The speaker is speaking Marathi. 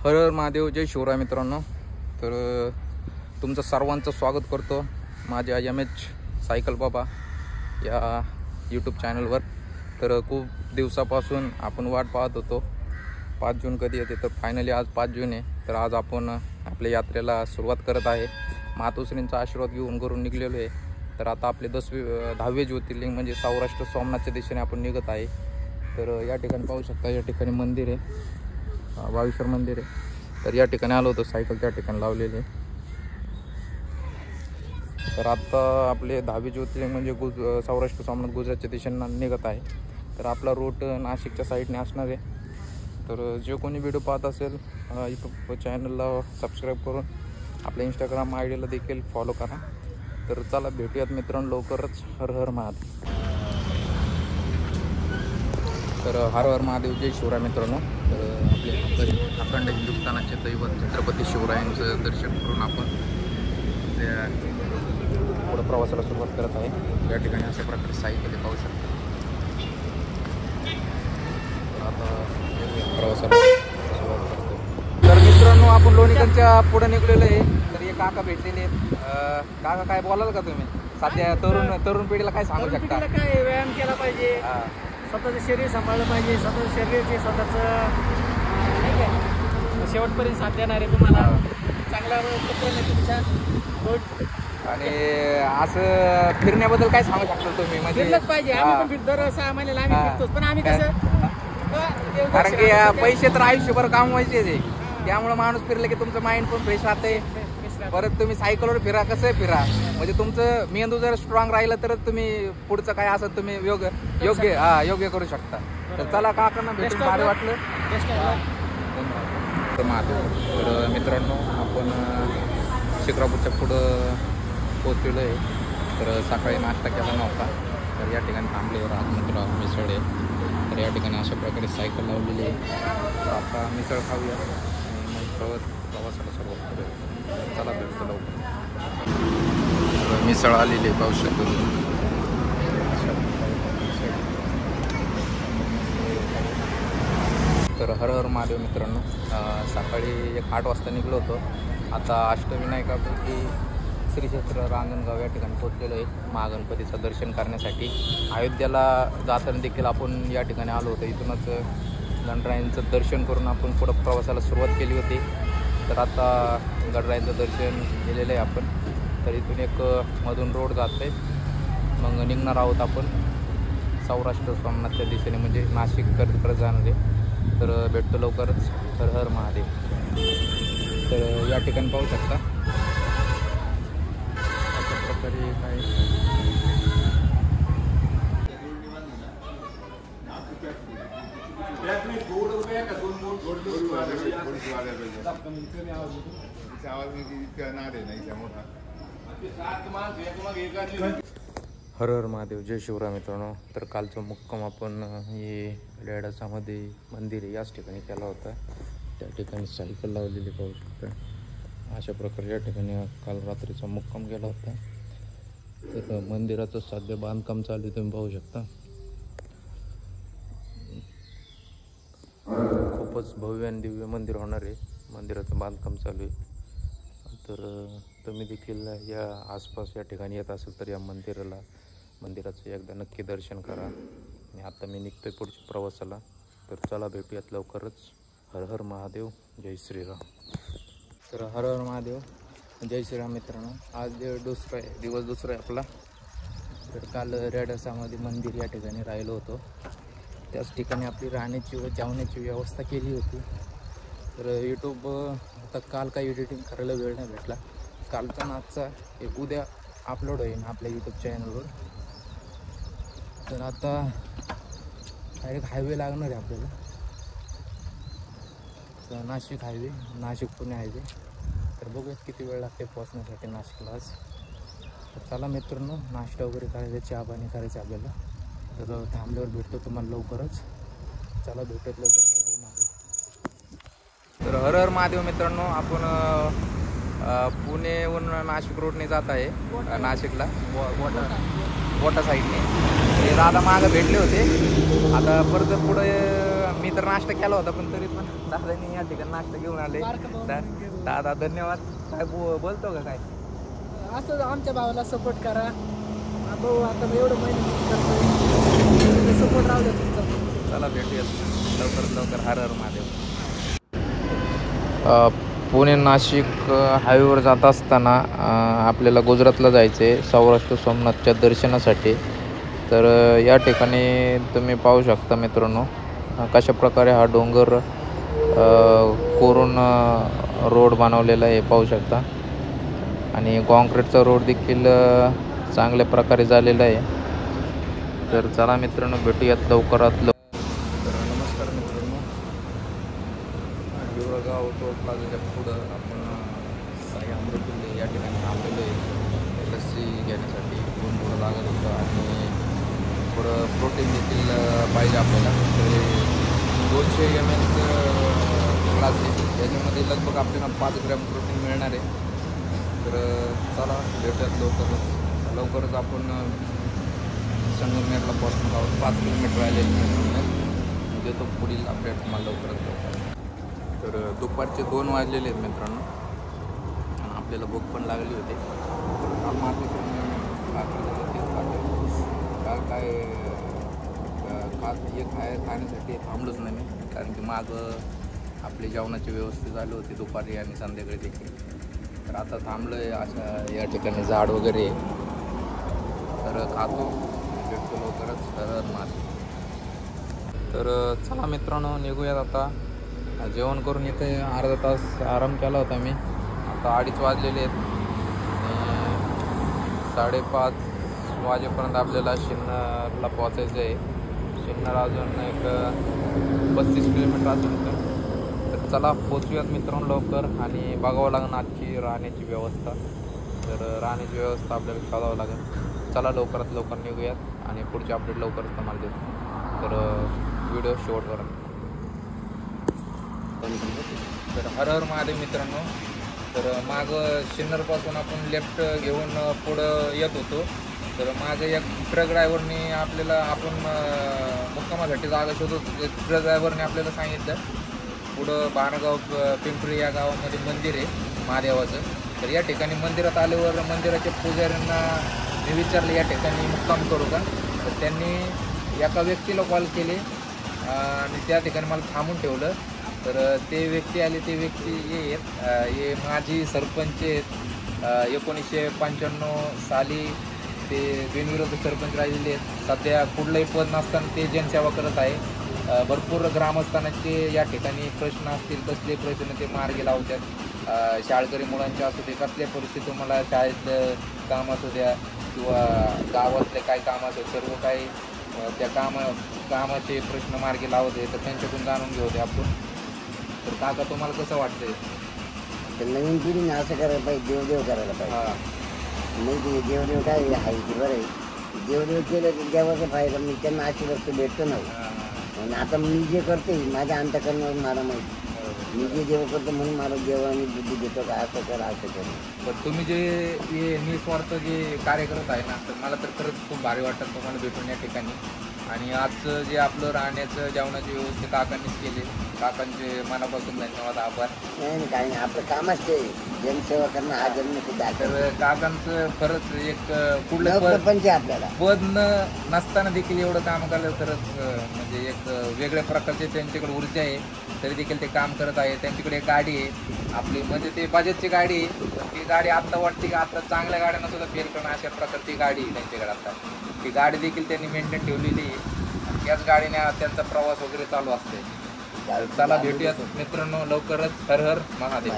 हर हर महादेव, जय शिवराय मित्रांनो. तर तुमचं सर्वांचं स्वागत करतो माझ्या एम एच सायकल बाबा या यूट्यूब चॅनलवर. तर खूप दिवसापासून आपण वाट पाहत होतो 5 जून कधी येते. तर फायनली आज 5 जून आहे. तर आज आपण आपल्या यात्रेला सुरुवात करत आहे. मातोश्रींचा आशीर्वाद घेऊन घरून निघलेलो आहे. तर आता आपले 10वे ज्योतिर्लिंग म्हणजे सौराष्ट्र सोमनाथच्या दिशेने आपण निघत आहे. तर या ठिकाणी पाहू शकता, या ठिकाणी मंदिर आहे, वागेश्वर मंदिर आहे. तर या ठिकाणी आलो होतो, सायकल त्या ठिकाणी लावलेली आहे. तर आता आपले 10वे ज्योतिर्लिंग म्हणजे सौराष्ट्र सोमनाथ गुजरातच्या दिशेने निघत आहे. तर आपला रूट नाशिकच्या साईडने असणार आहे. तर जे कोणी व्हिडिओ पाहत असेल यूट्यूब चॅनलला सबस्क्राईब करून आपल्या इंस्टाग्राम आय डीला देखील फॉलो करा. तर चला भेटूयात मित्रांनो लवकरच. हर हर महादेव. तर हर हर महादेव, जय शिवराय मित्रांनो. तर आपले अखंड हिंदुस्थानाचे दैवत छत्रपती शिवरायांचं दर्शन करून आपण आपल्या पुढं प्रवासाला सुरुवात करत आहे. या ठिकाणी अशा प्रकारे सायकल पाहू शकता. तर आता प्रवासाला सुरुवात करतो. तर मित्रांनो, आपण लोणीकरच्या पुढे निघलेलो आहे. तर हे काका भेटलेले आहेत. काका, काय बोलाल का तुम्ही सध्या तरुण पिढीला काय सांगू शकता? काय व्यायाम केला पाहिजे, स्वतःचं शरीर सांभाळलं पाहिजे, स्वतःचं शरीर स्वतःचं नाही काय शेवटपर्यंत साथ देणार आहे तुम्हाला. चांगला तुमच्या आणि असं फिरण्याबद्दल काय सांगू शकता तुम्ही? म्हणजे फिरलंच पाहिजे. आम्ही पण दर 6 महिन्याला आम्ही फिरतोच, पण आम्ही कसं कारण की पैसे तर आयुष्यभर कमवायचे आहे. त्यामुळे माणूस फिरलं की तुमचं माइंड पण फ्रेश राहते. परत तुम्ही सायकलवर फिरा, कसं फिरा, म्हणजे तुमचं मेंदू जर स्ट्रॉंग राहिलं तरच तुम्ही पुढचं काय असं तुम्ही योग्य करू शकता. तर चला काकांना भेटून भारी वाटलं. तर मित्रांनो, आपण शिक्रापूरच्या पुढं पोहोचलेलो आहे. तर सकाळी नाश्ता केला नव्हता, तर या ठिकाणी थांबल्यावर आज मित्र मिसळ आहे. तर या ठिकाणी अशा प्रकारे सायकल लावलेली आहे. तर आता मिसळ खाऊया आणि मग प्रवासाला सुरुवात करूया. चला भेटतो लवकर. मिसळ आलेली आहे, पाहू शकतो. तर हर हर महादेव मित्रांनो. सकाळी 8 वाजता निघलो होतो. आता अष्टविनायकापैकी श्री क्षेत्र रांजणगाव या ठिकाणी पोहोचलेलो आहे महागणपतीचं दर्शन करण्यासाठी. अयोध्येला जाताना देखील आपण या ठिकाणी आलो होतो. इथूनच गणरायांचं दर्शन करून आपण पुढं प्रवासाला सुरुवात केली होती. तर आता गणरायांचं दर्शन केलेलं आहे आपण. तर इथून एक मधून रोड जातो आहे, मग निघणार आहोत आपण सौराष्ट्र सोमनाथच्या दिशेने म्हणजे नाशिककडे जाणार आहे. तर भेटतो लवकरच. हर हर महादेव. तर या ठिकाणी पाहू शकता अशा प्रकारे काय हर हर महादेव, जय शिवराय मित्रांनो. तर कालचा मुक्काम आपण हे लेडासामध्ये मंदिर आहे याच ठिकाणी केला होता. त्या ठिकाणी सायकल लावलेली पाहू शकता. अशा प्रकारे या ठिकाणी काल रात्रीचा मुक्काम केला होता. तर मंदिराचं सध्या बांधकाम चालू आहे, तुम्ही पाहू शकता. खूपच भव्य आणि दिव्य मंदिर होणार आहे. मंदिराचं बांधकाम चालू आहे. तर तुम्ही देखील या आसपास या ठिकाणी येत असेल तर या मंदिराचं एकदा नक्की दर्शन करा. आणि आता मी निघतोय पुढच्या प्रवासाला. तर चला भेटूयात लवकरच. हर हर महादेव, जय श्रीराम. तर हर हर महादेव, जय श्रीराम मित्रांनो. आज दिवस दुसरा आहे आपला. तर काल रेडासामध्ये मंदिर या ठिकाणी राहिलो होतो. त्याच ठिकाणी आपली राहण्याची व जेवण्याची व्यवस्था केली होती. तर यूट्यूब आता काल काही एडिटिंग करायला वेळ नाही भेटला. कालचा आणि आजचा एक उद्या अपलोड होईल आपल्या यूट्यूब चॅनलवर. तर आता डायरेक्ट हायवे लागणार आहे आपल्याला. तर नाशिक हायवे, नाशिक पुणे हायवे. तर बघूयात किती वेळ लागते पोहोचण्यासाठी नाशिकला आज. तर चला मित्रांनो, नाश्ता वगैरे करायचा, चहा पाणी करायचं आपल्याला. तर थांबल्यावर भेटतो तुम्हाला लवकरच. चला भेटत लवकर. हर हर महादेव. तर हर हर महादेव मित्रांनो, आपण पुणेहून नाशिक रोडने जात आहे नाशिकला गोटा साईडने. हे दादा मागं भेटले होते. आता परत पुढे मी तर नाश्ता केला होता पण तरी पण दादानी या ठिकाणी नाश्ता घेऊन आले. दादा धन्यवाद. काय बोलतो का काय? असं आमच्या भावाला सपोर्ट करा. भाऊ आता मी एवढं मेहनत करतोय, सपोर्ट राहू द्या तुमचा. चला भेटूयात लवकरात लवकर. हर हर महादेव. पुणे नाशिक हायवेवर जात असताना आपल्याला गुजरातला जायचं आहे सौराष्ट्र सोमनाथच्या दर्शनासाठी. तर या ठिकाणी तुम्ही पाहू शकता मित्रांनो कशा प्रकारे हा डोंगर कोरून रोड बनवलेला आहे पाहू शकता. आणि कॉन्क्रीटचा रोड देखील चांगल्या प्रकारे झालेला आहे. तर चला मित्रांनो भेटूयात लवकरात लवकर. तर नमस्कार मित्रांनो, हिवळगाव टोल प्लाझाच्या पुढं आपण साई अमृतुल्य या ठिकाणी थांबलेलो आहे लस्सी घेण्यासाठी. थोडं लागत होतं आणि थोडं प्रोटीन देखील पाहिजे आपल्याला. तर 200 ml ग्लास आहे, त्याच्यामध्ये लगभग आपल्याला 5 ग्रॅम प्रोटीन मिळणार आहे. तर चला भेटूयात लवकरच आपण संगमनेरला पोहोचणार आहोत. 5 किलोमीटर राहिले. देतो पुढील अपडेट तुम्हाला लवकरच लवकर. तर दुपारचे 2 वाजलेले आहेत मित्रांनो आणि आपल्याला भूक पण लागली होती. काय खाण्यासाठी थांबलोच नाही मी, कारण की मागं आपली जेवणाची व्यवस्था झाली होती दुपारी आणि संध्याकाळी देखील. तर आता थांबलो आहे अशा या ठिकाणी झाड वगैरे. तर खातो भेटतो लवकरच. तर चला मित्रांनो निघूयात आता. जेवण करून इथे अर्धा तास आराम केला होता मी. आता 2:30 वाजलेले आहेत आणि 5:30 वाजेपर्यंत आपल्याला शिन्नरला पोचायचं आहे. शिन्नर अजून एक 35 किलोमीटर असेल. तर चला पोचूयात मित्रांनो लवकर. आणि बघावं लागेल आजची राहण्याची व्यवस्था. तर राहण्याची व्यवस्था आपल्याला शोधावं लागेल. चला लवकरात लवकर निघूयात आणि पुढचे अपडेट लवकरच तुम्हाला देतो. तर व्हिडिओ शेवट करा. तर हर हर महादेव मित्रांनो. तर मागं शिन्नरपासून आपण लेफ्ट घेऊन पुढं येत होतो. तर मागं एक ट्रक ड्रायव्हरने आपल्याला आपण मुक्कामासाठी जागा शोधत होतो. ट्रक ड्रायव्हरने आपल्याला सांगितलं पुढं बाणगाव पिंपरी या गावामध्ये मंदिर आहे महादेवाचं. तर या ठिकाणी मंदिरात आल्यावर मंदिराच्या पुजाऱ्यांना मी विचारलं या ठिकाणी मुक्काम करू का. तर त्यांनी एका व्यक्तीला कॉल केले आणि त्या ठिकाणी मला थांबून ठेवलं. तर ते व्यक्ती आले. ते व्यक्ती हे माजी सरपंच आहेत. 1995 साली ते बिनविरोध सरपंच राहिलेले आहेत. सध्या कुठलंही पद नसताना ते जनसेवा करत आहे. भरपूर ग्रामस्थांचे या ठिकाणी प्रश्न असतील, कसले प्रश्न ते मार्गी लावतात. शाळकरी मुलांचे असू दे, कसल्या परिस्थिती मला शाळेतलं काम असू द्या किंवा गावातले काय काम असू सर्व काही त्या कामाचे प्रश्न मार्गी लावत आहे. तर त्यांच्याकडून जाणून घेऊ दे आपण. तर काका तुम्हाला कसं वाटतंय? तर नवीन पिढीने असं करायला पाहिजे, देवदेव करायला पाहिजे. नाही ते देवदेव काय आहे की बरं आहे. देवदेव केलं तर देवाचा फायदा मी त्यांना आशीर्वाद भेटतो नाही. आणि आता मी जे करते माझ्या अंतकरणावर मला माहिती. मी जे देव करतो म्हणून मला देवाने बुद्धी देतो का असं कर असं कर. पण तुम्ही जे हे निस्वार्थ जे कार्य करत आहे ना, तर मला तर खरंच खूप भारी वाटतं तुम्हाला भेटून या ठिकाणी. आणि आजचं जे आपलं राहण्याचं जेवणाची व्यवस्था काकांनीच केली. काकांचे मनापासून धन्यवाद, आभार. नाही काही नाही, आपलं कामच ते जनसेवा करणं हा जन्म सुद्धा. तर काकांचं खरंच एक कुठलं प्रपंच आपल्याला पद नसताना देखील एवढं काम केलं खरंच म्हणजे एक वेगळ्या प्रकारचे त्यांच्याकडे ऊर्जा आहे. तरी देखील ते काम करत आहे. त्यांच्याकडे एक गाडी आहे आपली, म्हणजे ते बजाजची गाडी आहे. ती गाडी आत्ता वाटते की आता चांगल्या गाड्यांना सुद्धा फेल करणं अशा प्रकारची गाडी आहे त्यांच्याकडे. आता ती गाडी देखील त्यांनी मेंटेन ठेवलेली आहे. याच गाडीने त्यांचा प्रवास वगैरे चालू असते. चला भेटूयात मित्रांनो लवकरच. हर हर महादेव.